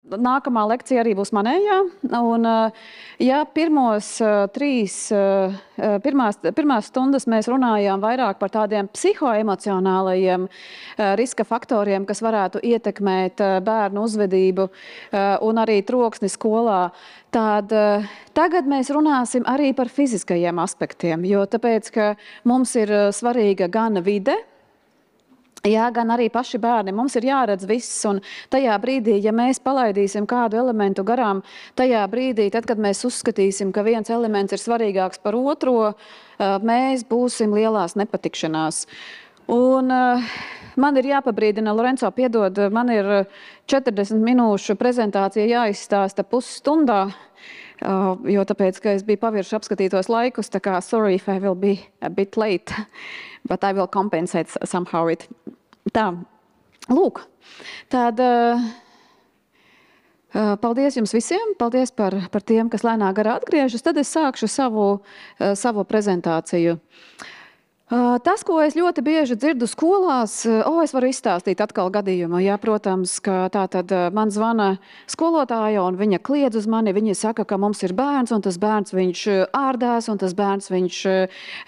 Nākamā lekcija arī būs manējā. Un, ja pirmās stundas mēs runājām vairāk par tādiem psihoemocionālajiem riska faktoriem, kas varētu ietekmēt bērnu uzvedību un arī troksni skolā, tad tagad mēs runāsim arī par fiziskajiem aspektiem, jo tāpēc, ka mums ir svarīga gan vide, jā, gan arī paši bērni. Mums ir jāredz viss, un tajā brīdī, ja mēs palaidīsim kādu elementu garām, tajā brīdī, tad, kad mēs uzskatīsim, ka viens elements ir svarīgāks par otro, mēs būsim lielās nepatikšanās. Un man ir jāpabrīdina, Lorenzo, piedod, man ir 40 minūšu prezentācija jāizstāsta pusstundā, jo tāpēc, ka es biju pavirši apskatītos laikus, tā kā sorry if I will be a bit late, but I will compensate somehow it. Tā, lūk, tad paldies jums visiem, paldies par tiem, kas lēnā garā atgriežas, tad es sākšu savu prezentāciju. Tas, ko es ļoti bieži dzirdu skolās, es varu izstāstīt atkal gadījumu. Jā, protams, ka tā tad man zvana skolotāja un viņa kliedz uz mani. Viņa saka, ka mums ir bērns un tas bērns viņš ārdās un tas bērns viņš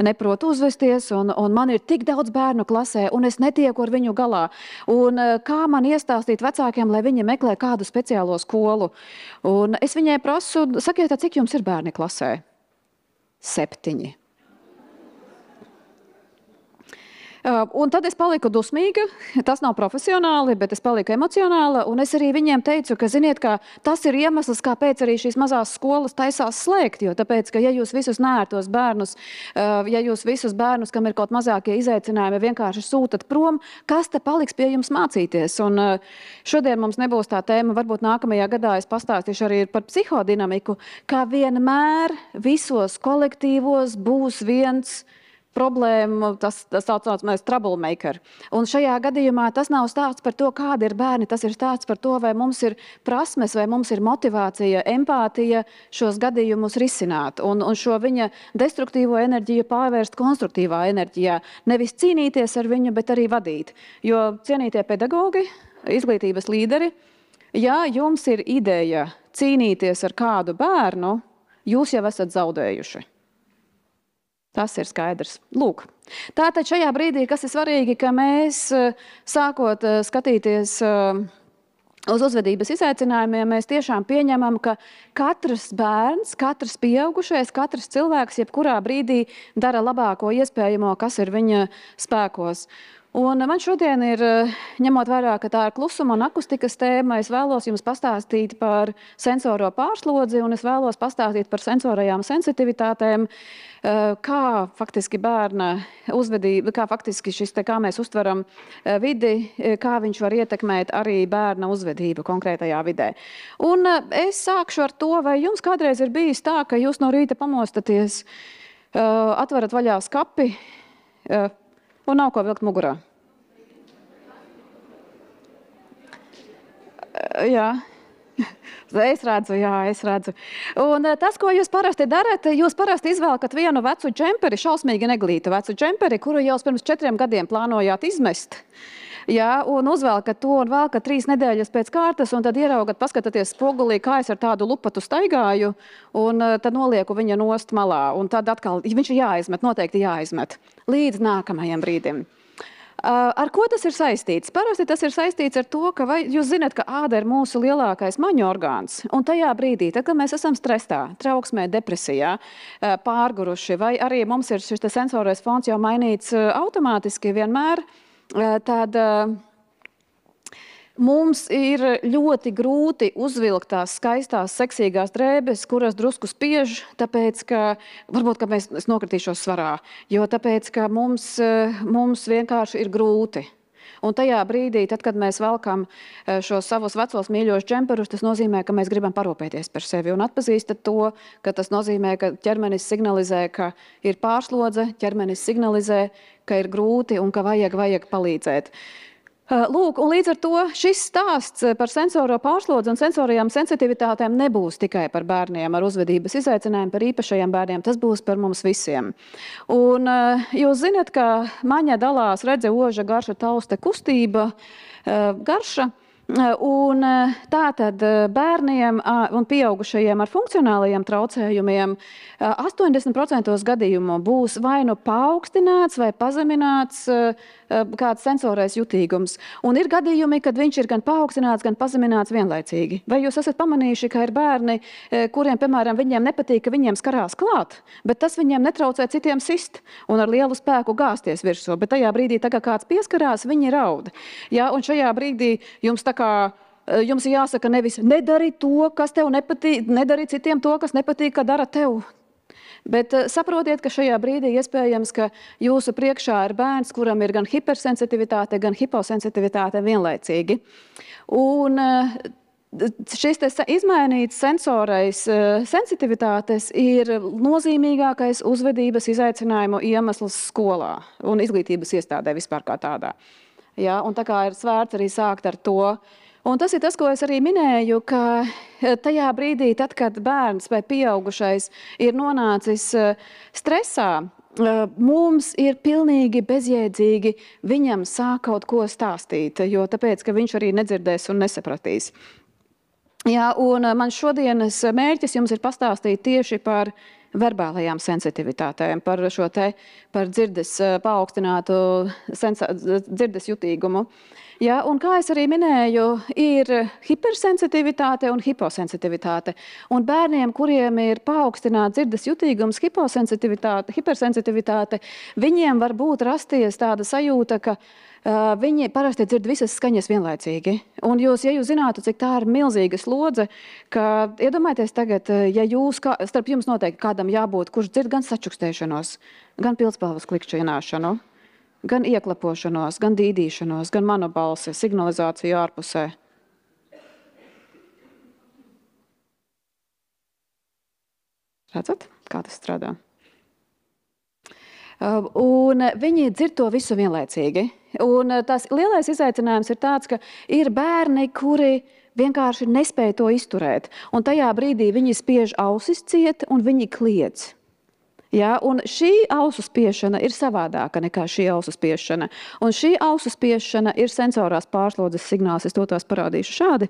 neprot uzvesties un man ir tik daudz bērnu klasē un es netieku ar viņu galā. Un kā man iestāstīt vecākiem, lai viņi meklē kādu speciālo skolu? Un es viņai prasu, sakiet, cik jums ir bērni klasē? 7. Un tad es paliku dusmīga, tas nav profesionāli, bet es paliku emocionāla, un es arī viņiem teicu, ka, ziniet, ka tas ir iemesls, kāpēc arī šīs mazās skolas taisās slēgt, jo tāpēc, ka ja jūs visus nērtos bērnus, ja jūs visus bērnus, kam ir kaut mazākie izaicinājumi, vienkārši sūtat prom, kas te paliks pie jums mācīties? Un šodien mums nebūs tā tēma, varbūt nākamajā gadā es pastāstīšu arī par psihodinamiku, kā vienmēr visos kolektīvos būs viens problēma, tas saucamais troublemaker. Un šajā gadījumā tas nav stāsts par to, kādi ir bērni, tas ir stāsts par to, vai mums ir prasmes, vai mums ir motivācija, empātija šos gadījumus risināt un šo viņa destruktīvo enerģiju pārvērst konstruktīvā enerģijā. Nevis cīnīties ar viņu, bet arī vadīt. Jo cienītie pedagogi, izglītības līderi, ja jums ir ideja cīnīties ar kādu bērnu, jūs jau esat zaudējuši. Tas ir skaidrs. Lūk, tātad šajā brīdī, kas ir svarīgi, ka mēs sākot skatīties uz uzvedības izaicinājumiem, mēs tiešām pieņemam, ka katrs bērns, katrs pieaugušais, katrs cilvēks jebkurā brīdī dara labāko iespējamo, kas ir viņa spēkos. Un man šodien ir, ņemot vērā, ka tā ir klusuma un akustikas tēma, es vēlos jums pastāstīt par sensoro pārslodzi un es vēlos pastāstīt par sensorajām sensitivitātēm, kā faktiski bērna uzvedība, kā faktiski šis te, kā mēs uztveram vidi, kā viņš var ietekmēt arī bērna uzvedību konkrētajā vidē. Un es sākšu ar to, vai jums kādreiz ir bijis tā, ka jūs no rīta pamostaties, atverat vaļā skapi, un nav ko vilkt mugurā. Jā. Es redzu. Un tas, ko jūs parasti darat, jūs parasti izvēlkat vienu vecu džemperi, šausmīgi neglītu vecu džemperi, kuru jau pirms 4 gadiem plānojāt izmest. Jā, un uzvelkat to un velkat 3 nedēļas pēc kārtas, un tad ieraugat, paskatāties spogulī, kā es ar tādu lupatu staigāju, un tad nolieku viņa nost malā. Un tad atkal viņš ir jāizmet, noteikti jāizmet, līdz nākamajam brīdim. Ar ko tas ir saistīts? Parasti tas ir saistīts ar to, ka jūs zināt, ka āda ir mūsu lielākais maņu orgāns. Un tajā brīdī, tad, kad mēs esam stresā, trauksmē, depresijā, pārguruši, vai arī mums ir šis sensorais fons jau mainīts automātiski vienmēr, tad mums ir ļoti grūti uzvilkt tās skaistās, seksīgās drēbes, kuras drusku spiež, tāpēc, ka varbūt, ka es nokritīšos svarā, jo tāpēc, ka mums vienkārši ir grūti. Un tajā brīdī, tad, kad mēs velkam šos savus vecos mīļos džemperus, tas nozīmē, ka mēs gribam parūpēties par sevi un atpazīstat to, ka tas nozīmē, ka ķermenis signalizē, ka ir pārslodze, ķermenis signalizē, ka ir grūti un ka vajag palīdzēt. Lūk, un līdz ar to šis stāsts par sensoro pārslodzi un sensorajām sensitivitātēm nebūs tikai par bērniem ar uzvedības izaicinājumu, par īpašajiem bērniem, tas būs par mums visiem. Un jūs zinat, ka maņa dalās redze, oža, garša, tauste, kustība, garša. Un tātad bērniem un pieaugušajiem ar funkcionālajiem traucējumiem 80% gadījumu būs vai nu paaugstināts vai pazemināts kāds sensorais jutīgums. Un ir gadījumi, kad viņš ir gan paaugstināts, gan pazemināts vienlaicīgi. Vai jūs esat pamanījuši, ka ir bērni, kuriem, piemēram, viņiem nepatīk, ka viņiem skarās klāt, bet tas viņiem netraucē citiem sist un ar lielu spēku gāzties virsū, bet tajā brīdī, tā kā kāds pieskarās, viņi raud. Ja, un šajā brīdī jums jums ir jāsaka nevis nedari to, kas tev nepatīk, nedari citiem to, kas nepatīk, ka dara tev. Bet saprotiet, ka šajā brīdī iespējams, ka jūsu priekšā ir bērns, kuram ir gan hipersensitivitāte, gan hiposensitivitāte vienlaicīgi. Un šis izmainīts sensorais sensitivitātes ir nozīmīgākais uzvedības izaicinājumu iemesls skolā un izglītības iestādē vispār kā tādā. Ja, un tā kā ir svērts arī sākt ar to. Un tas ir tas, ko es arī minēju, ka tajā brīdī, tad, kad bērns vai pieaugušais ir nonācis stresā, mums ir pilnīgi bezjēdzīgi viņam sāk kaut ko stāstīt, jo tāpēc, ka viņš arī nedzirdēs un nesapratīs. Jā, un man šodienas mērķis jums ir pastāstīt tieši par verbālajām sensitivitātēm, par šo par dzirdes paaugstinātu dzirdes jutīgumu. Ja, un kā es arī minēju, ir hipersensitivitāte un hiposensitivitāte. Un bērniem, kuriem ir paaugstināts dzirdes jutīgums, hipersensitivitāte, viņiem var būt rasties tāda sajūta, ka viņi parasti dzird visas skaņas vienlaicīgi. Un ja jūs zinātu, cik tā ir milzīga slodze, ka iedomājieties tagad, ja starp jums noteikti kādam jābūt, kurš dzird gan sačukstēšanos, gan pildspalvas klikšķināšanu, gan ieklapošanos, gan dīdīšanos, gan manu balsi, signalizāciju ārpusē. Redzat, kā tas strādā? Un viņi dzird to visu vienlaicīgi. Un tas lielais izaicinājums ir tāds, ka ir bērni, kuri vienkārši nespēja to izturēt. Un tajā brīdī viņi spiež ausis ciet un viņi kliedz. Ja, un šī ausu spiešana ir savādāka nekā šī ausu spiešana. Un šī ausu spiešana ir sensorās pārslodzes signāls. Es to tās parādīšu šādi.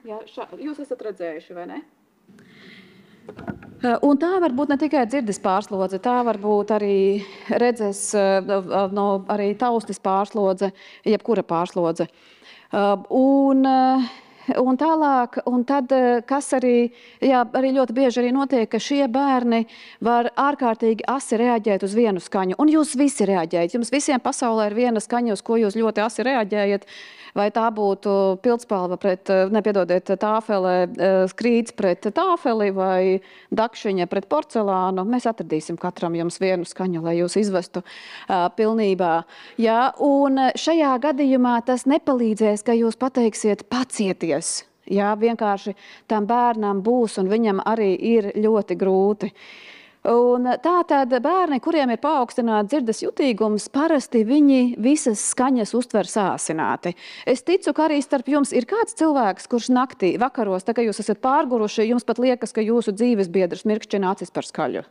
Ja, jūs esat redzējuši, vai ne? Un tā var būt ne tikai dzirdes pārslodze, tā var būt arī redzes, arī taustes pārslodze, jebkura pārslodze. Un tālāk, un tad, kas arī ļoti bieži arī notiek, ka šie bērni var ārkārtīgi asi reaģēt uz vienu skaņu. Un jūs visi reaģējat. Jums visiem pasaulē ir viena skaņa, uz ko jūs ļoti asi reaģējat. Vai tā būtu pildspalva pret, tāfele, skrīts pret tāfeli vai dakšiņa pret porcelānu. Mēs atradīsim katram jums vienu skaņu, lai jūs izvestu pilnībā. Ja, un šajā gadījumā tas nepalīdzēs, ka jūs pateiksiet pacieties. Ja, vienkārši tam bērnam būs un viņam arī ir ļoti grūti. Un tātad bērni, kuriem ir paaugstināts dzirdes jutīgums, parasti viņi visas skaņas uztver sāsināti. Es ticu, ka arī starp jums ir kāds cilvēks, kurš naktī, vakaros, tā kā jūs esat pārguruši, jums pat liekas, ka jūsu dzīves biedrs mirkšķina acis par skaļu.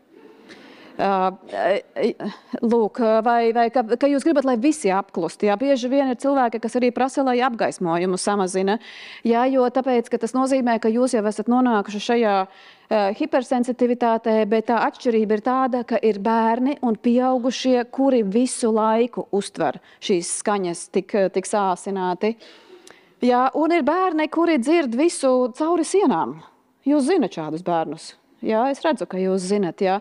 Lūk, vai ka jūs gribat, lai visi apklusti. Jā, bieži vien ir cilvēki, kas arī prasa, lai apgaismojumu samazina. Jā, jo tāpēc, ka tas nozīmē, ka jūs jau esat nonākuši šajā hipersensitivitātē, bet tā atšķirība ir tāda, ka ir bērni un pieaugušie, kuri visu laiku uztver šīs skaņas tik sāsināti. Jā, un ir bērni, kuri dzird visu cauri sienām. Jūs zinat šādus bērnus. Jā, es redzu, ka jūs zinat, jā.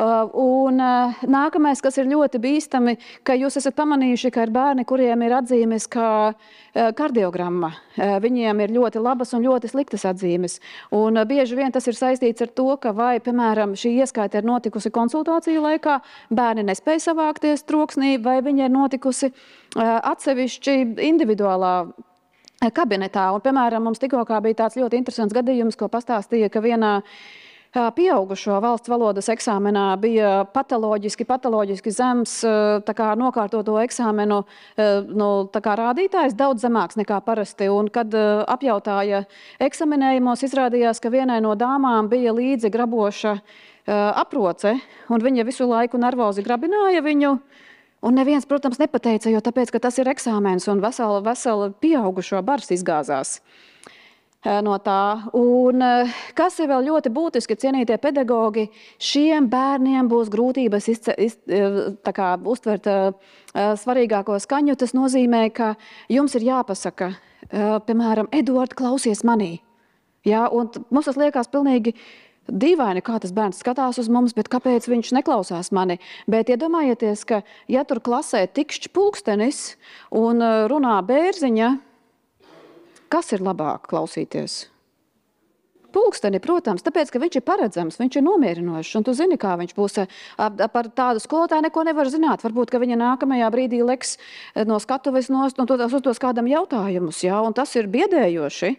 Un nākamais, kas ir ļoti bīstami, ka jūs esat pamanījuši, ka ir bērni, kuriem ir atzīmes kā kardiogramma. Viņiem ir ļoti labas un ļoti sliktas atzīmes. Un bieži vien tas ir saistīts ar to, ka vai, piemēram, šī ieskaita ir notikusi konsultāciju laikā, bērni nespēja savākties troksnī, vai viņa ir notikusi atsevišķi individuālā kabinetā. Un, piemēram, mums tikko bija tāds ļoti interesants gadījums, ko pastāstīja, ka vienā pieaugušo valsts valodas eksāmenā bija patoloģiski zems nokārtoto eksāmenu rādītājs, daudz zemāks nekā parasti. Un, kad apjautāja eksaminējumos, izrādījās, ka vienai no dāmām bija līdzi graboša aproce, un viņa visu laiku nervozi grabināja viņu Un neviens, protams, nepateica, jo tāpēc, ka tas ir eksāmens un vesela pieaugušo bars izgāzās no tā. Un kas ir vēl ļoti būtiski, cienītie pedagogi, šiem bērniem būs grūtības uztvert svarīgāko skaņu. Tas nozīmē, ka jums ir jāpasaka, piemēram, Eduard, klausies manī. Ja, un mums tas liekas pilnīgi dīvaini, kā tas bērns skatās uz mums, bet kāpēc viņš neklausās mani. Bet iedomājieties, ka ja tur klasē tikšķi pulkstenis un runā bērziņa, kas ir labāk klausīties? Pulksteni, protams, tāpēc, ka viņš ir paredzams, viņš ir nomierinošs, un tu zini, kā viņš būs. Par tādu skolotāju neko nevar zināt. Varbūt, ka viņa nākamajā brīdī leks no skatuves nost un uzdos kādam jautājumus, ja? Un tas ir biedējoši,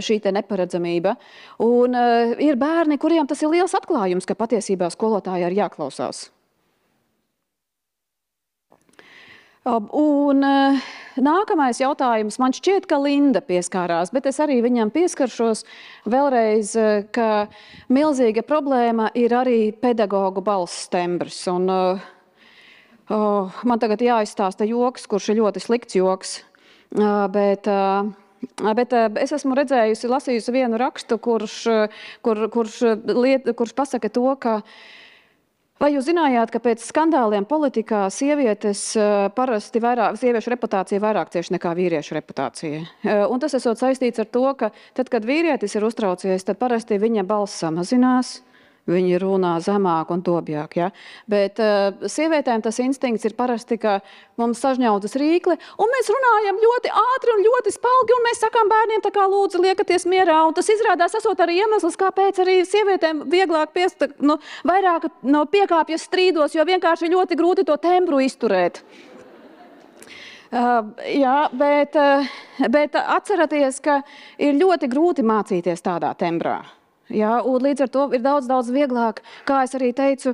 šī te neparedzamība. Un ir bērni, kuriem tas ir liels atklājums, ka patiesībā skolotāja ir jāklausās. Un nākamais jautājums, man šķiet, ka Linda pieskārās, bet es arī viņam pieskaršos vēlreiz, ka milzīga problēma ir arī pedagogu balss tembrs. Un, man tagad jāizstāsta joks, kurš ir ļoti slikts joks, bet es esmu redzējusi, lasījusi vienu rakstu, kurš pasaka to, ka vai jūs zinājāt, ka pēc skandāliem politikā sievietes parasti sieviešu reputācija vairāk cieši nekā vīriešu reputācija? Un tas esot saistīts ar to, ka tad, kad vīrietis ir uztraucies, tad parasti viņa balss samazinās, viņi runā zemāk un dobjāk. Ja? Bet sievietēm tas instinkts ir parasti, ka mums sažņautas rīkli, un mēs runājam ļoti ātri un ļoti spalgi, un mēs sakām bērniem, tā kā lūdzu liekaties mierā, un tas izrādās esot arī iemesls, kāpēc arī sievietēm vieglāk vairāk piekāpjas strīdos, jo vienkārši ļoti grūti to tembru izturēt. Jā, bet atceraties, ka ir ļoti grūti mācīties tādā tembrā. Ja, un līdz ar to ir daudz vieglāk, kā es arī teicu,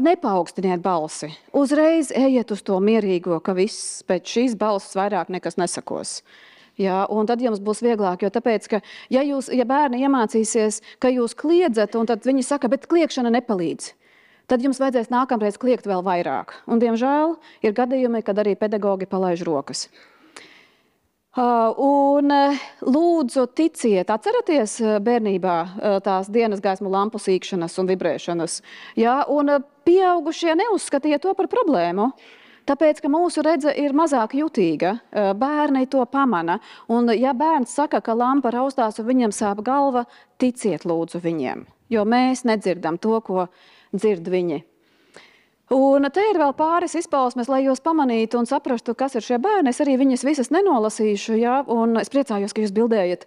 nepaaugstiniet balsi. Uzreiz ejiet uz to mierīgo, ka viss pēc šīs balss vairāk nekas nesakos. Ja, un tad jums būs vieglāk, jo tāpēc, ka ja bērni iemācīsies, ka jūs kliedzat, un tad viņi saka, bet kliekšana nepalīdz, tad jums vajadzēs nākamreiz kliegt vēl vairāk. Un, diemžēl, ir gadījumi, kad arī pedagogi palaiž rokas. Un lūdzu ticiet, atceraties bērnībā tās dienas gaismu lampu sīkšanas un vibrēšanas. Ja? Un pieaugušie neuzskatīja to par problēmu, tāpēc, ka mūsu redze ir mazāk jutīga. Bērni to pamana. Un ja bērns saka, ka lampa raustās un viņam sāp galva, ticiet lūdzu viņiem, jo mēs nedzirdam to, ko dzird viņi. Un te ir vēl pāris izpausmes, lai jūs pamanītu un saprastu, kas ir šie bērni. Es arī viņas visas nenolasīšu, ja? Un es priecājos, ka jūs bildējat.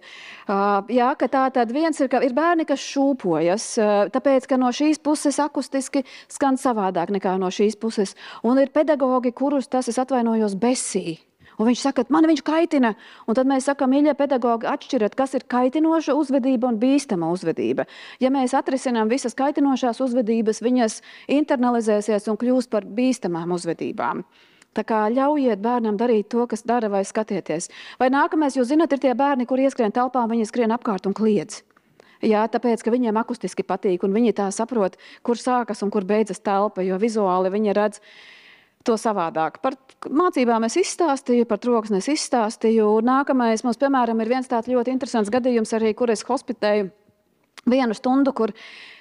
Ja, ka tā tad viens ir bērni, kas šūpojas, tāpēc, ka no šīs puses akustiski skan savādāk nekā no šīs puses. Un ir pedagogi, kurus tas, es atvainojos, besī. Un viņš saka, mani viņš kaitina. Un tad mēs sakām, mīļie pedagogi, atšķirat, kas ir kaitinoša uzvedība un bīstama uzvedība. Ja mēs atrisinām visas kaitinošās uzvedības, viņas internalizēsies un kļūs par bīstamām uzvedībām. Tā kā ļaujiet bērnam darīt to, kas dara, vai skatieties. Vai nākamais, jūs zināt, ir tie bērni, kur ieskrien telpā, viņi skrien apkārt un kliedz. Jā, tāpēc, ka viņiem akustiski patīk un viņi tā saprot, kur sākas un kur beidzas telpa, jo vizuāli viņi redz to savādāk. Par mācībām es izstāstīju, par troksni es izstāstīju. Nākamais mums, piemēram, ir viens tāds ļoti interesants gadījums arī, kur es hospitēju vienu stundu, kur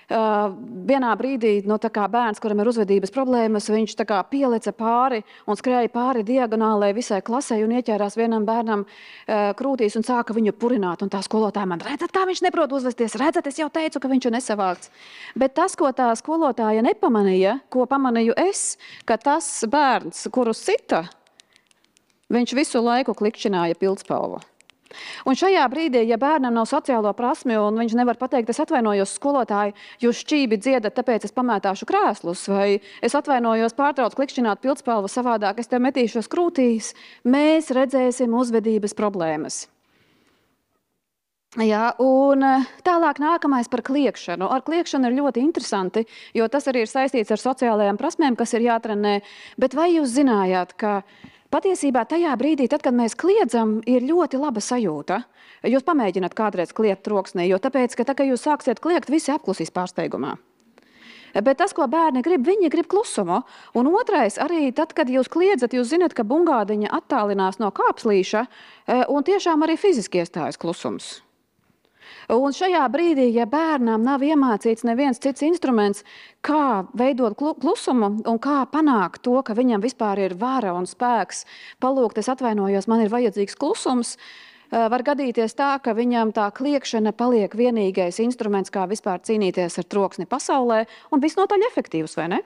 vienā brīdī tā kā bērns, kuram ir uzvedības problēmas, viņš tā kā pieleca pāri un skrēja pāri diagonālē visai klasei un ieķērās vienam bērnam krūtīs un sāka viņu purināt. Un tā skolotāja man, redzat, kā viņš neprot uzvesties, redzat, es jau teicu, ka viņš ir nesavākts. Bet tas, ko tā skolotāja nepamanīja, ko pamanīju es, ka tas bērns, kuru sita, viņš visu laiku klikšķināja pildspalvu. Un šajā brīdī, ja bērnam nav sociālo prasmi un viņš nevar pateikt, es atvainojos skolotāji, jūs šķībi dziedat, tāpēc es pamētāšu krēslus, vai es atvainojos pārtrauc klikšķināt pildspalvu savādāk, es tev metīšos krūtīs, mēs redzēsim uzvedības problēmas. Jā, un tālāk nākamais par kliekšanu. Ar kliekšanu ir ļoti interesanti, jo tas arī ir saistīts ar sociālajām prasmēm, kas ir jātrenē, bet vai jūs zinājāt, ka patiesībā tajā brīdī, tad, kad mēs kliedzam, ir ļoti laba sajūta. Jūs pamēģināt kādreiz kliegt troksnī, jo tāpēc, ka tā, kad jūs sāksiet kliegt, visi apklusīs pārsteigumā. Bet tas, ko bērni grib, viņi grib klusumu. Un otrais, arī tad, kad jūs kliedzat, jūs zinat, ka bungādiņa attālinās no kāpslīša, un tiešām arī fiziski iestājas klusums. Un šajā brīdī, ja bērnam nav iemācīts neviens cits instruments, kā veidot klusumu un kā panākt to, ka viņam vispār ir vara un spēks, palūgt, es atvainojos, man ir vajadzīgs klusums, var gadīties tā, ka viņam tā kliekšana paliek vienīgais instruments, kā vispār cīnīties ar troksni pasaulē, un visnotaļ efektīvs, vai ne?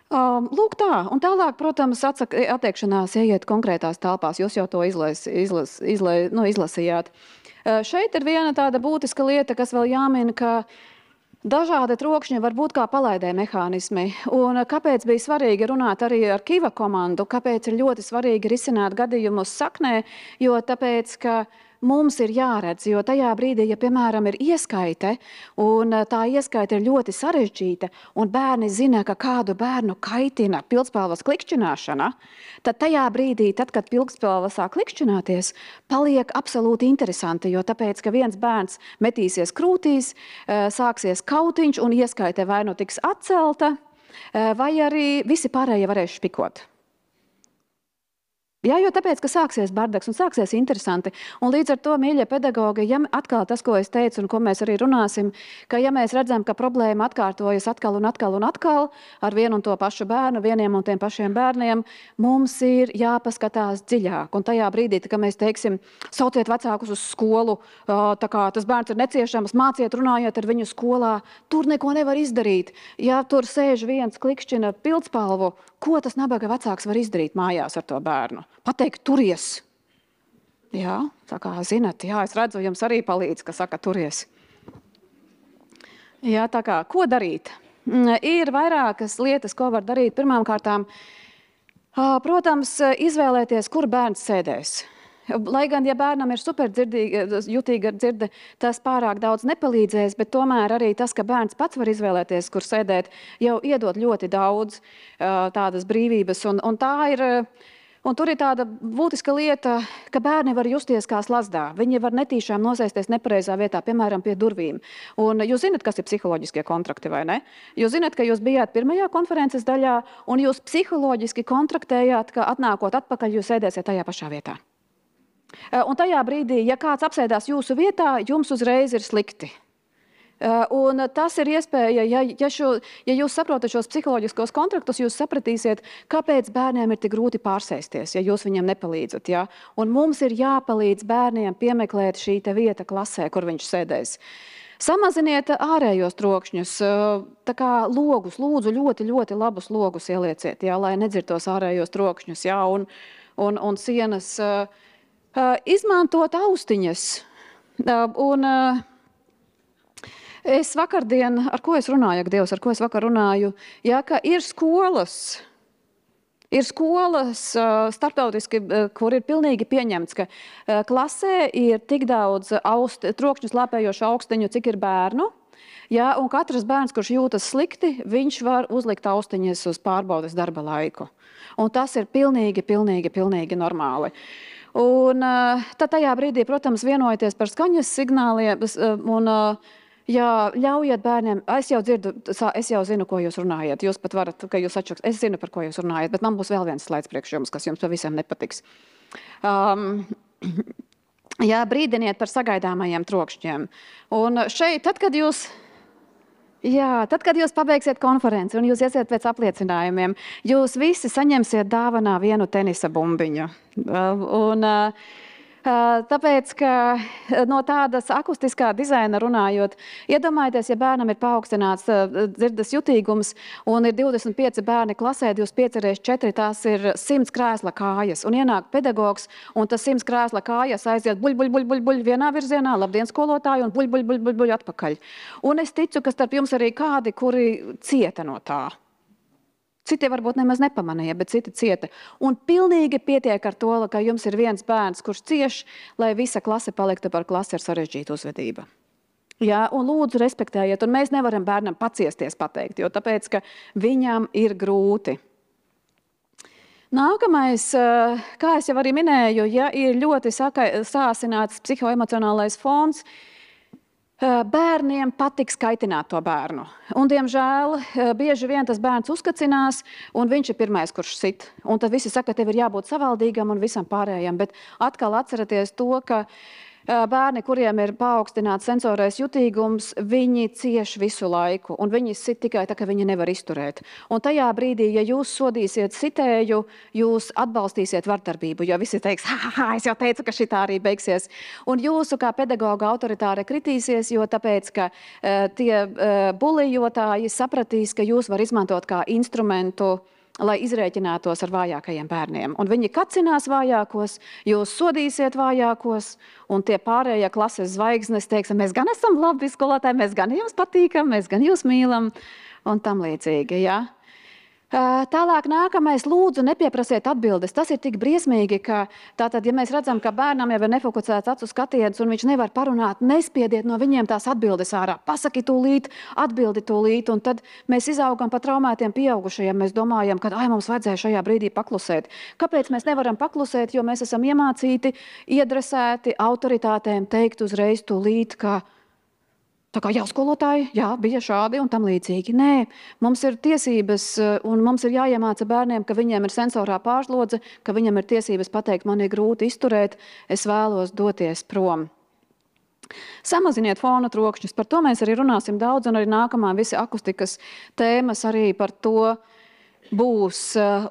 Lūk tā, un tālāk, protams, attiekšanās ieiet konkrētās telpās, jūs jau to izlasījāt. Šeit ir viena tāda būtiska lieta, kas vēl jāmin, ka dažādi trokšņi var būt kā palaidē mehānismi. Un kāpēc bija svarīgi runāt arī ar Kiva komandu, kāpēc ir ļoti svarīgi risināt gadījumus saknē, jo tāpēc, ka mums ir jāredz, jo tajā brīdī, ja, piemēram, ir ieskaite, un tā ieskaite ir ļoti sarežģīta, un bērni zina, ka kādu bērnu kaitina pildspalvas klikšķināšana, tad tajā brīdī, tad, kad pildspalva sāk klikšķināties, paliek absolūti interesanti, jo tāpēc, ka viens bērns metīsies krūtīs, sāksies kautiņš, un ieskaite vai nu tiks atcelta, vai arī visi pārējie varēs špikot. Jā, jo tāpēc, ka sāksies bardaks un sāksies interesanti. Un līdz ar to, mīļie pedagogi, ja atkal tas, ko es teicu un ko mēs arī runāsim, ka ja mēs redzam, ka problēma atkārtojas atkal un atkal un atkal ar vienu un to pašu bērnu, vieniem un tiem pašiem bērniem, mums ir jāpaskatās dziļāk. Un tajā brīdī, kad mēs teiksim, sauciet vecākus uz skolu, tā kā tas bērns ir neciešams, māciet, runājiet ar viņu skolā, tur neko nevar izdarīt. Ja tur sēž viens klikšķina pildspalvu, ko tas nabaga vecāks var izdarīt mājās ar to bērnu? Pateikt, turies. Jā, tā kā zinat, jā, es redzu, jums arī palīdz, ka saka turies. Jā, tā kā, ko darīt? Ir vairākas lietas, ko var darīt. Pirmām kārtām, protams, izvēlēties, kur bērns sēdēs. Lai gan, ja bērnam ir jutīga dzirde, tas pārāk daudz nepalīdzēs, bet tomēr arī tas, ka bērns pats var izvēlēties, kur sēdēt, jau iedod ļoti daudz tādas brīvības. Un tur ir tāda būtiska lieta, ka bērni var justies kā slazdā. Viņi var netīšām nosēsties nepareizā vietā, piemēram, pie durvīm. Un jūs zināt, kas ir psiholoģiskie kontrakti, vai ne? Jūs zināt, ka jūs bijāt pirmajā konferences daļā, un jūs psiholoģiski kontraktējāt, ka atnākot atpakaļ, jūs sēdēsiet tajā pašā vietā. Un tajā brīdī, ja kāds apsēdās jūsu vietā, jums uzreiz ir slikti. Un tas ir iespēja, ja jūs saprotat šos psiholoģiskos kontraktus, jūs sapratīsiet, kāpēc bērniem ir tik grūti pārsēsties, ja jūs viņiem nepalīdzat. Ja? Un mums ir jāpalīdz bērniem piemeklēt šī vieta klasē, kur viņš sēdēs. Samaziniet ārējos trokšņus, tā kā logus, lūdzu ļoti, ļoti labus logus ielieciet, ja? Lai nedzirtos ārējos trokšņus, ja? Un sienas. Izmantot austiņas. Es vakardien, ar ko es runāju, ak Dievs, ar ko es vakar runāju, ja, ka ir skolas starptautiski, kur ir pilnīgi pieņemts, ka klasē ir tik daudz trokšņu slāpējošu aukstiņu, cik ir bērnu. Ja, un katrs bērns, kurš jūtas slikti, viņš var uzlikt austiņas uz pārbaudes darba laiku. Un tas ir pilnīgi normāli. Un tad tajā brīdī, protams, vienojoties par skaņas signāliem un jā, ļaujiet bērniem, es jau dzirdu, es jau zinu, ko jūs runājat. Jūs pat varat, ka jūs atšaks, es zinu, par ko jūs runājat, bet man būs vēl viens slaids priekš jums, kas jums pavisam nepatiks. Jā, brīdiniet par sagaidāmajiem trokšņiem. Un šeit, tad, kad jūs pabeigsiet konferenci un jūs iesiet pēc apliecinājumiem, jūs visi saņemsiet dāvanā vienu tenisa bumbiņu. Tāpēc, ka no tādas akustiskā dizaina runājot, iedomājieties, ja bērnam ir paaugstināts dzirdes jutīgums un ir 25 bērni klasē, 25 reiz 4, tās ir 100 krēsla kājas. Un ienāk pedagogs, un tas 100 krēsla kājas aiziet buļ vienā virzienā, labdien skolotāju, un buļ atpakaļ. Un es ticu, ka starp jums arī kādi, kuri cieta no tā. Citi varbūt nemaz nepamanīja, bet citi cieta. Un pilnīgi pietiek ar to, ka jums ir viens bērns, kurš cieš, lai visa klase paliktu par klasi ar sarežģītu uzvedību. Jā, un lūdzu respektējiet, un mēs nevaram bērnam paciesties pateikt, jo tāpēc, ka viņam ir grūti. Nākamais, kā es jau arī minēju, ja ir ļoti sāsināts psihoemocionālais fons, Bērniem patiks kaitināt to bērnu. Un, diemžēl, bieži vien tas bērns uzkacinās, un viņš ir pirmais, kurš sit. Un tad visi saka, ka tev ir jābūt savaldīgam un visam pārējiem. Bet atkal atceraties to, ka bērni, kuriem ir paaugstināts sensorais jutīgums, viņi cieš visu laiku, un viņi sit tikai tā, ka viņi nevar izturēt. Un tajā brīdī, ja jūs sodīsiet sitēju, jūs atbalstīsiet vardarbību, jo visi teiks, es jau teicu, ka šitā arī beigsies. Un jūsu kā pedagoga autoritāte kritīsies, jo tāpēc, ka tie bulijotāji sapratīs, ka jūs var izmantot kā instrumentu, lai izrēķinātos ar vājākajiem bērniem. Un viņi kacinās vājākos, jūs sodīsiet vājākos, un tie pārējie klases zvaigznes teiks, mēs gan esam labi skolotāji, mēs gan jums patīkam, mēs gan jūs mīlam, un tam līdzīgi, ja? Tālāk nākamais, lūdzu, nepieprasiet atbildes. Tas ir tik briesmīgi, ka tātad, ja mēs redzam, ka bērnam jau ir nefokusēts acu skatiens un viņš nevar parunāt, nespiediet no viņiem tās atbildes ārā. Pasaki tūlīt, atbildi tūlīt, un tad mēs izaugam pa traumētiem pieaugušajiem. Mēs domājam, ka mums vajadzēja šajā brīdī paklusēt. Kāpēc mēs nevaram paklusēt? Jo mēs esam iemācīti, iedresēti autoritātēm teikt uzreiz tūlīt, ka tā kā jā, skolotāji, jā, bija šādi un tam līdzīgi. Nē, mums ir tiesības un mums ir jāiemāca bērniem, ka viņiem ir sensorā pārslodze, ka viņam ir tiesības pateikt, man ir grūti izturēt, es vēlos doties prom. Samaziniet fona trokšņus, par to mēs arī runāsim daudz, un arī nākamā visi akustikas tēmas arī par to būs.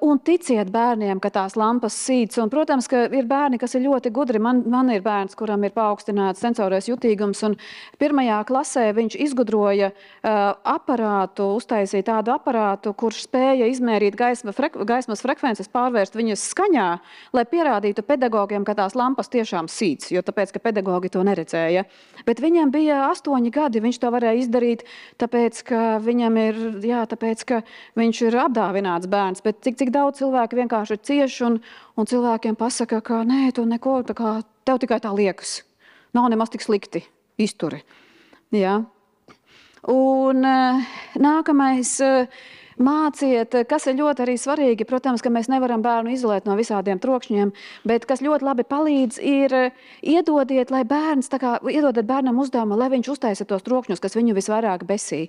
Un ticiet bērniem, ka tās lampas sīc. Un, protams, ka ir bērni, kas ir ļoti gudri. Man ir bērns, kuram ir paaugstināts sensorais jutīgums, un 1. klasē viņš izgudroja aparātu, uztaisīja tādu aparātu, kurš spēja izmērīt gaismas frekvences, pārvērst viņas skaņā, lai pierādītu pedagogiem, ka tās lampas tiešām sīc, jo tāpēc, ka pedagogi to neredzēja. Bet viņam bija 8 gadi, viņš to varēja izdarīt, tāpēc, ka viņam ir, tāpēc, ka viņš ir apdāvināts bērns, bet cik daudz cilvēku vienkārši ir cieši un cilvēkiem pasaka, ka nē, tu neko, tā kā tev tikai tā liekas. Nav nemaz tik slikti, izturi. Ja? Un nākamais, māciet, kas ir ļoti arī svarīgi, protams, ka mēs nevaram bērnu izolēt no visādiem trokšņiem, bet kas ļoti labi palīdz, ir iedodiet bērnam uzdevumu, lai viņš uztaisa tos trokšņus, kas viņu visvairāk besī.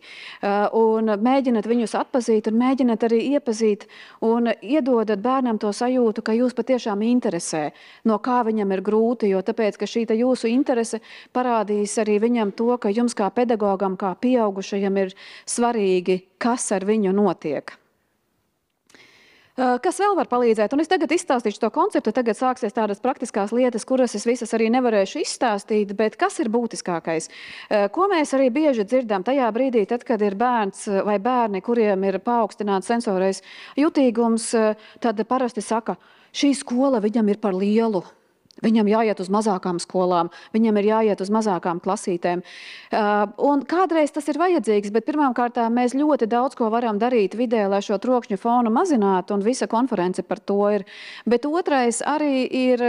Un mēģināt viņus atpazīt un mēģināt arī iepazīt un iedodat bērnam to sajūtu, ka jūs patiešām interesē, no kā viņam ir grūti, jo tāpēc, ka šī jūsu interese parādīs arī viņam to, ka jums kā pedagogam, kā pieaugušajam ir svarīgi, kas ar viņu notiek. Kas vēl var palīdzēt? Un es tagad izstāstīšu to konceptu, tagad sāksies tādas praktiskās lietas, kuras es visas arī nevarēšu izstāstīt, bet kas ir būtiskākais? Ko mēs arī bieži dzirdam tajā brīdī, tad, kad ir bērns vai bērni, kuriem ir paaugstināts sensorais jutīgums, tad parasti saka, šī skola viņam ir par lielu. Viņam jāiet uz mazākām skolām, viņam ir jāiet uz mazākām klasītēm. Un kādreiz tas ir vajadzīgs, bet pirmkārt mēs ļoti daudz ko varam darīt vidē, lai šo trokšņu fonu mazinātu, un visa konference par to ir. Bet otrais arī ir,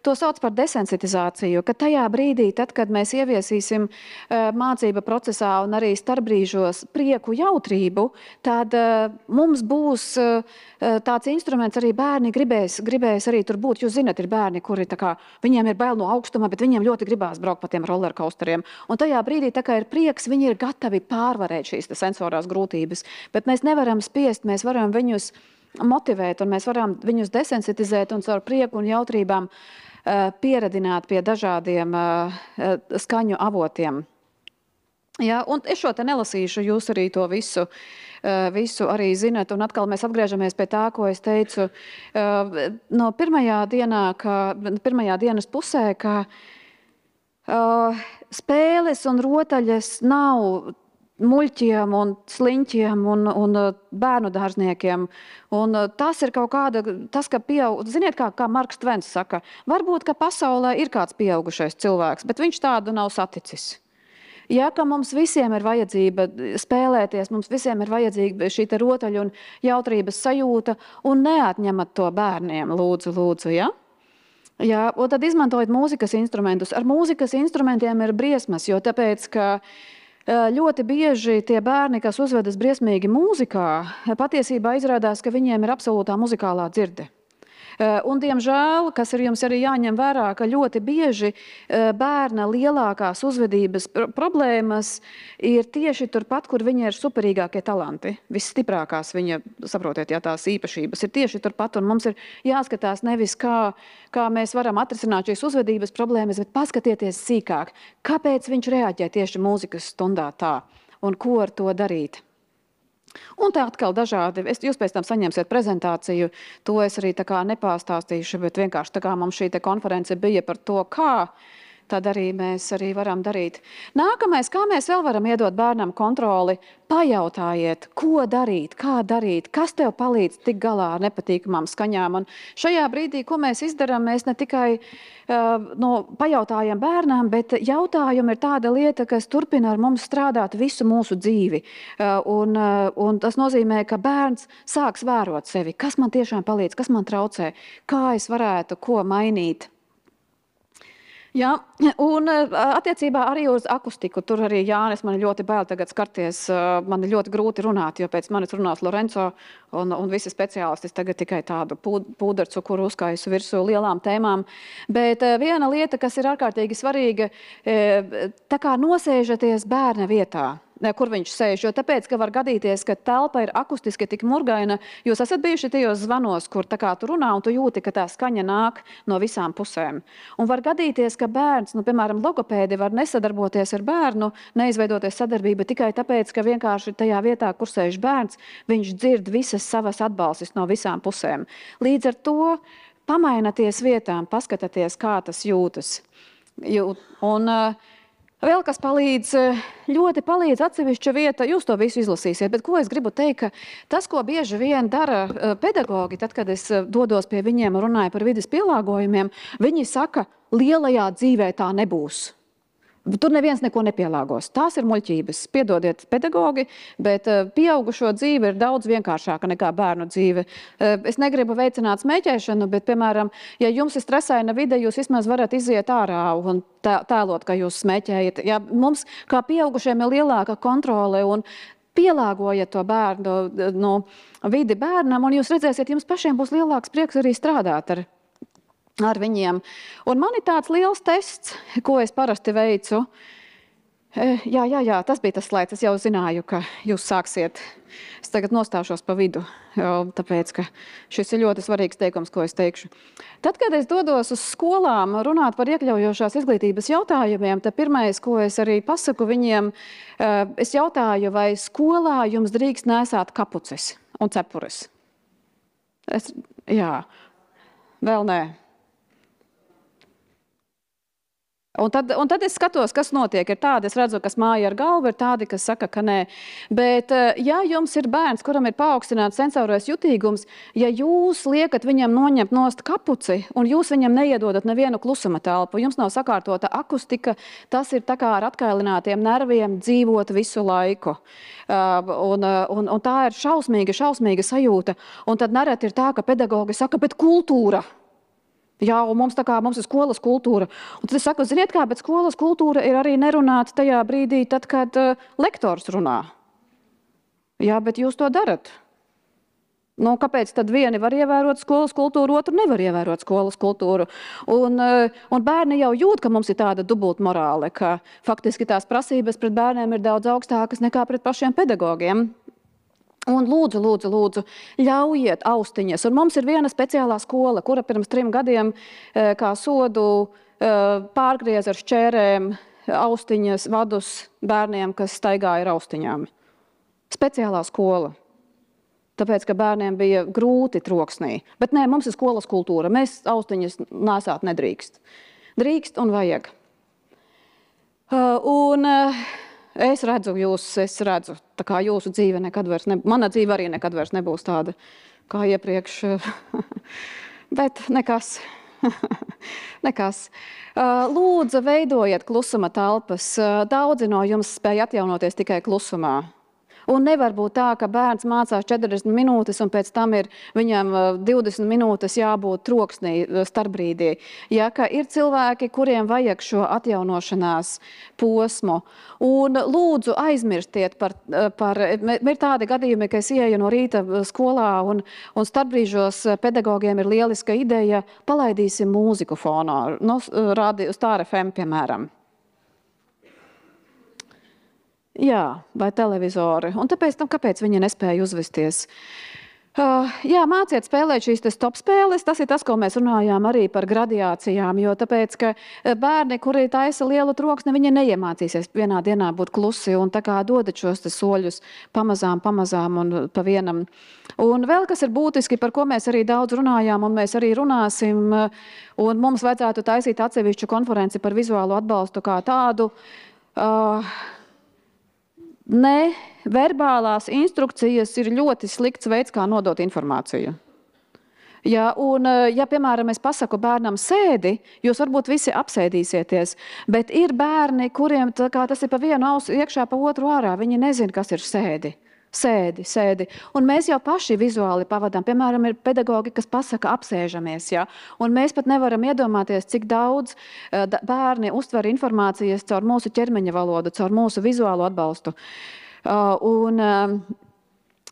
to sauc par desensitizāciju, ka tajā brīdī, tad, kad mēs ieviesīsim mācība procesā un arī starpbrīžos prieku jautrību, tad mums būs tāds instruments, arī bērni gribēs arī tur būt. Jūs zināt, ir bērni, kuri tā kā viņiem ir bail no augstuma, bet viņiem ļoti gribās braukt pa tiem rollercoasteriem. Un tajā brīdī, tā kā ir prieks, viņi ir gatavi pārvarēt šīs sensorās grūtības. Bet mēs nevaram spiest, mēs varam viņus motivēt un mēs varam viņus desensitizēt un caur prieku un jautrībām pieredināt pie dažādiem skaņu avotiem. Ja, un es šo te nelasīšu, jūs arī to visu arī zinat, un atkal mēs atgriežamies pie tā, ko es teicu no pirmajā dienas pusē, ka spēles un rotaļas nav muļķiem un sliņķiem un bērnu dārzniekiem. Un tas ir kaut kāda, ziniet, kā Marks Tvens saka, varbūt, ka pasaulē ir kāds pieaugušais cilvēks, bet viņš tādu nav saticis. Ja, ka mums visiem ir vajadzība spēlēties, mums visiem ir vajadzīga šī rotaļu un jautrības sajūta, un neatņemat to bērniem, lūdzu, ja? Ja, un tad izmantojot mūzikas instrumentus. Ar mūzikas instrumentiem ir briesmas, jo tāpēc, ka ļoti bieži tie bērni, kas uzvedas briesmīgi mūzikā, patiesībā izrādās, ka viņiem ir absolūtā muzikālā dzirde. Un, diemžēl, kas ir jums arī jāņem vērā, ka ļoti bieži bērna lielākās uzvedības problēmas ir tieši turpat, kur viņa ir superīgākie talanti. Visstiprākās viņa, saprotiet, jā, tās īpašības ir tieši turpat, un mums ir jāskatās nevis kā mēs varam atrisināt šīs uzvedības problēmas, bet paskatieties sīkāk, kāpēc viņš reaģē tieši mūzikas stundā tā, un ko ar to darīt. Un tā atkal dažādi, jūs pēc tam saņemsiet prezentāciju, to es arī tā kā nepārstāstīšu, bet vienkārši tā kā mums šī te konference bija par to, kā, tad arī mēs arī varam darīt. Nākamais, kā mēs vēl varam iedot bērnam kontroli, pajautājiet, ko darīt, kā darīt, kas tev palīdz tik galā ar nepatīkamām skaņām. Un šajā brīdī, ko mēs izdarām, mēs ne tikai pajautājam bērnām, bet jautājumi ir tāda lieta, kas turpina ar mums strādāt visu mūsu dzīvi. Un tas nozīmē, ka bērns sāks vērot sevi, kas man tiešām palīdz, kas man traucē, kā es varētu ko mainīt. Jā, un attiecībā arī uz akustiku, tur arī Jānis, man ļoti bail tagad skarties, man ir ļoti grūti runāt, jo pēc manis runās Lorenzo un visi speciālisti tagad tikai tādu pūdercukuru uzkaisu virsū lielām tēmām. Bet viena lieta, kas ir ārkārtīgi svarīga, tā kā nosēžaties bērna vietā, kur viņš sēž, jo tāpēc, ka var gadīties, ka telpa ir akustiski tik murgaina, jūs esat bijuši tajos zvanos, kur tā kā tu runā un tu jūti, ka tā skaņa nāk no visām pusēm. Un var gadīties, ka bērns, piemēram, logopēdi var nesadarboties ar bērnu, neizveidoties sadarbība tikai tāpēc, ka vienkārši tajā vietā, kur sēž bērns, viņš dzird visas savas atbalstis no visām pusēm. Līdz ar to pamainaties vietām, paskatieties, kā tas jūtas. Un vēl kas palīdz, ļoti palīdz atsevišķa vieta, jūs to visu izlasīsiet, bet ko es gribu teikt, ka tas, ko bieži vien dara pedagogi, tad, kad es dodos pie viņiem un runāju par vides pielāgojumiem, viņi saka, lielajā dzīvē tā nebūs. Tur neviens neko nepielāgos. Tās ir muļķības. Piedodiet pedagogi, bet pieaugušo dzīve ir daudz vienkāršāka nekā bērnu dzīve. Es negribu veicināt smēķēšanu, bet, piemēram, ja jums ir stresaina vide, jūs vismaz varat iziet ārā un tēlot, ka jūs smēķējat. Ja mums, kā pieaugušiem, ir lielāka kontrole un pielāgojiet to bērnu vidi bērnam, un jūs redzēsiet, jums pašiem būs lielāks prieks arī strādāt ar viņiem. Un man ir tāds liels tests, ko es parasti veicu. Jā, tas bija tas slaids. Es jau zināju, ka jūs sāksiet. Es tagad nostāšos pa vidu, tāpēc, ka šis ir ļoti svarīgs teikums, ko es teikšu. Tad, kad es dodos uz skolām runāt par iekļaujošās izglītības jautājumiem, tad pirmais, ko es arī pasaku viņiem, es jautāju, vai skolā jums drīkst nēsāt kapuces un cepures. Jā, vēl nē. Un tad es skatos, kas notiek. Ir tādi, es redzu, kas māja ar galvu, ir tādi, kas saka, ka nē. Bet, ja jums ir bērns, kuram ir paaugstināts sensorais jutīgums, ja jūs liekat viņam noņemt nost kapuci un jūs viņam neiedodat nevienu klusuma telpu, jums nav sakārtota akustika, tas ir tā kā ar atkailinātiem nerviem dzīvot visu laiku. Un tā ir šausmīga sajūta. Un tad nereti ir tā, ka pedagogi saka, bet kultūra. Jā, un mums ir skolas kultūra. Un tad es saku, ziniet kā, bet skolas kultūra ir arī nerunāt tajā brīdī, tad, kad lektors runā. Jā, bet jūs to darat. Kāpēc tad vieni var ievērot skolas kultūru, otru nevar ievērot skolas kultūru? Un bērni jau jūt, ka mums ir tāda dubult morāle, ka faktiski tās prasības pret bērniem ir daudz augstākas nekā pret pašiem pedagogiem. Un lūdzu, ļaujiet austiņas. Un mums ir viena speciālā skola, kura pirms 3 gadiem kā sodu pārgriez ar šķērēm austiņas vadus bērniem, kas staigāja ar austiņām. Speciālā skola. Tāpēc, ka bērniem bija grūti troksnī. Bet nē, mums ir skolas kultūra. Mēs austiņas nēsāt nedrīkst. Drīkst un vajag. Es redzu, tā kā jūsu dzīve nekad vairs nebūs, mana dzīve arī nekad vairs nebūs tāda kā iepriekš, bet nekas. Lūdzu, veidojiet klusuma telpas. Daudzi no jums spēj atjaunoties tikai klusumā. Un nevar būt tā, ka bērns mācās 40 minūtes un pēc tam ir viņam 20 minūtes jābūt troksnī starpbrīdī. Ja, ka ir cilvēki, kuriem vajag šo atjaunošanās posmu. Un lūdzu aizmirstiet ir tādi gadījumi, ka es ieju no rīta skolā un starpbrīžos pedagogiem ir lieliska ideja, palaidīsim mūziku fonā, Star FM, piemēram. Jā, vai televizori. Un kāpēc viņi nespēja uzvesties? Jā, māciet spēlēt šīs stop spēles. Tas ir tas, ko mēs runājām arī par gradiācijām, jo tāpēc, ka bērni, kuri taisa lielu troksni, viņi neiemācīsies vienā dienā būt klusi un tā kā dodat šos soļus pamazām un pa vienam. Un vēl kas ir būtiski, par ko mēs arī daudz runājām un mēs arī runāsim, un mums vajadzētu taisīt atsevišķu konferenci par vizuālo atbalstu kā tādu. Ne, verbālās instrukcijas ir ļoti slikts veids, kā nodot informāciju. Ja, un, ja, piemēram, es pasaku bērnam sēdi, jūs varbūt visi apsēdīsieties, bet ir bērni, kuriem tas ir pa vienu ausu iekšā, pa otru ārā. Viņi nezin, kas ir sēdi. Sēdi. Un mēs jau paši vizuāli pavadām. Piemēram, ir pedagogi, kas pasaka apsēžamies. Ja? Un mēs pat nevaram iedomāties, cik daudz bērni uztver informācijas caur mūsu ķermeņa valodu, caur mūsu vizuālo atbalstu.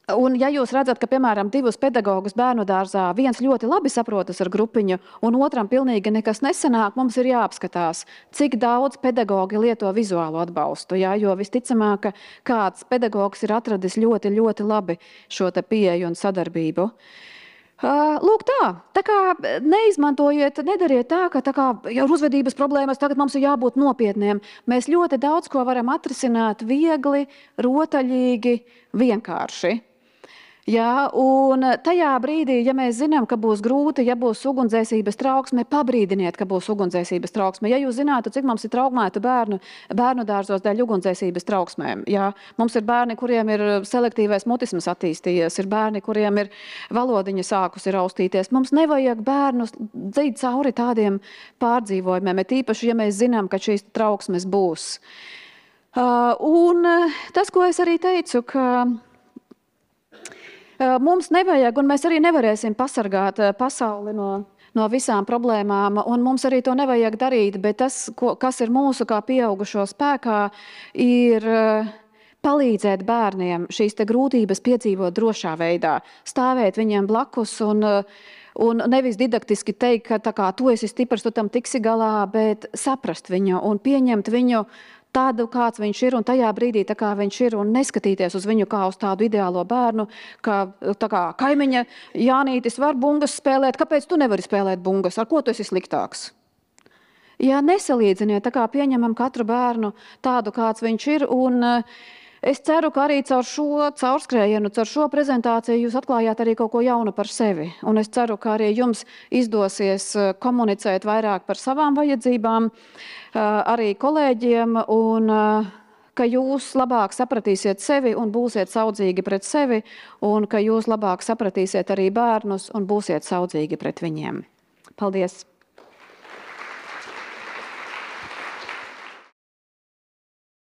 Un ja jūs redzat, ka, piemēram, divus pedagogus bērnu dārzā, viens ļoti labi saprotas ar grupiņu, un otram pilnīgi nekas nesanāk, mums ir jāapskatās, cik daudz pedagogi lieto vizuālo atbalstu. Jā, jo visticamāk, ka kāds pedagogs ir atradis ļoti, ļoti labi šo te pieeju un sadarbību. Lūk tā kā neizmantojiet, nedariet tā, ka jau uzvedības problēmas, tagad mums ir jābūt nopietniem. Mēs ļoti daudz ko varam atrisināt viegli, rotaļīgi, vienkārši. Jā, un tajā brīdī, ja mēs zinām, ka būs grūti, ja būs ugunsdzēsības trauksme, pabrīdiniet, ka būs ugunsdzēsības trauksme. Ja jūs zinātu, cik mums ir traumētu bērnu dārzos dēļ ugunsdzēsības trauksmēm, jā, mums ir bērni, kuriem ir selektīvais mutisms attīstījies, ir bērni, kuriem ir valodiņa sākusi raustīties. Mums nevajag bērnus dzīt cauri tādiem pārdzīvojumiem, bet īpaši, ja mēs zinām, ka šīs trauksmes būs. Un tas, ko es arī teicu, ka mums nevajag, un mēs arī nevarēsim pasargāt pasauli no visām problēmām, un mums arī to nevajag darīt, bet tas, kas ir mūsu kā pieaugušo spēkā, ir palīdzēt bērniem šīs te grūtības piedzīvot drošā veidā, stāvēt viņiem blakus un nevis didaktiski teikt, ka tā kā tu esi stiprs, tu tam tiksi galā, bet saprast viņu un pieņemt viņu tādu, kāds viņš ir, un tajā brīdī, tā kā viņš ir, un neskatīties uz viņu kā uz tādu ideālo bērnu, ka tā kā kaimiņa Jānītis var bungas spēlēt, kāpēc tu nevari spēlēt bungas, ar ko tu esi sliktāks? Ja nesalīdziniet, tā kā pieņemam katru bērnu tādu, kāds viņš ir, un es ceru, ka arī caur šo caurskrējienu, caur šo prezentāciju jūs atklājāt arī kaut ko jaunu par sevi. Un es ceru, ka arī jums izdosies komunicēt vairāk par savām vajadzībām, arī kolēģiem, un ka jūs labāk sapratīsiet sevi un būsiet saudzīgi pret sevi, un ka jūs labāk sapratīsiet arī bērnus un būsiet saudzīgi pret viņiem. Paldies!